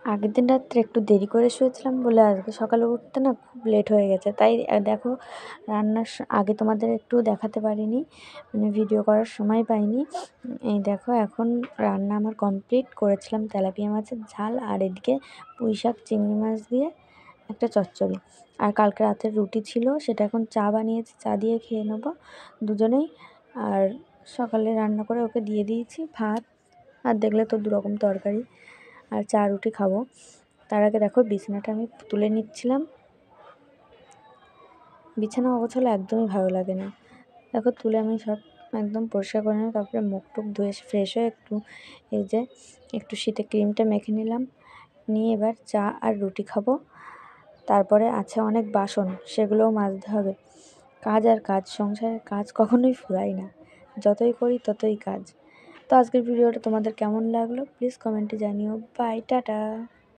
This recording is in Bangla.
আগের দিন রাত্রে একটু দেরি করে শুয়েছিলাম বলে আজকে সকালে উঠতে না খুব লেট হয়ে গেছে। তাই দেখো রান্নার আগে তোমাদের একটু দেখাতে পারিনি, মানে ভিডিও করার সময় পাইনি। এই দেখো এখন রান্না আমার কমপ্লিট করেছিলাম তেলাপিয়া মাছের ঝাল, আর এদিকে পুঁই শাক চিংড়ি মাছ দিয়ে একটা চচ্চড়ি। আর কালকে রাতের রুটি ছিল, সেটা এখন চা বানিয়েছি, চা দিয়ে খেয়ে নেবো দুজনেই। আর সকালে রান্না করে ওকে দিয়ে দিয়েছি ভাত, আর দেখলে তো 2 রকম তরকারি, আর চা রুটি খাবো। তার আগে দেখো বিছানাটা আমি তুলে নিচ্ছিলাম। বিছানা অগোছালো একদমই ভালো লাগে না। দেখো তুলে আমি সব একদম পরিষ্কার করে নিলাম, তারপরে মুখ টুক ধুয়ে ফ্রেশ হয়ে এই যে একটু শীতে ক্রিমটা মেখে নিলাম, নিয়ে এবার চা আর রুটি খাবো। তারপরে আছে অনেক বাসন, সেগুলোও মাজতে হবে। কাজ আর কাজ, সংসারের কাজ কখনোই ফুরায় না, যতই করি ততই কাজ। তো আজকের ভিডিওটা তোমাদের কেমন লাগলো প্লিজ কমেন্টে জানিও। Bye, tata.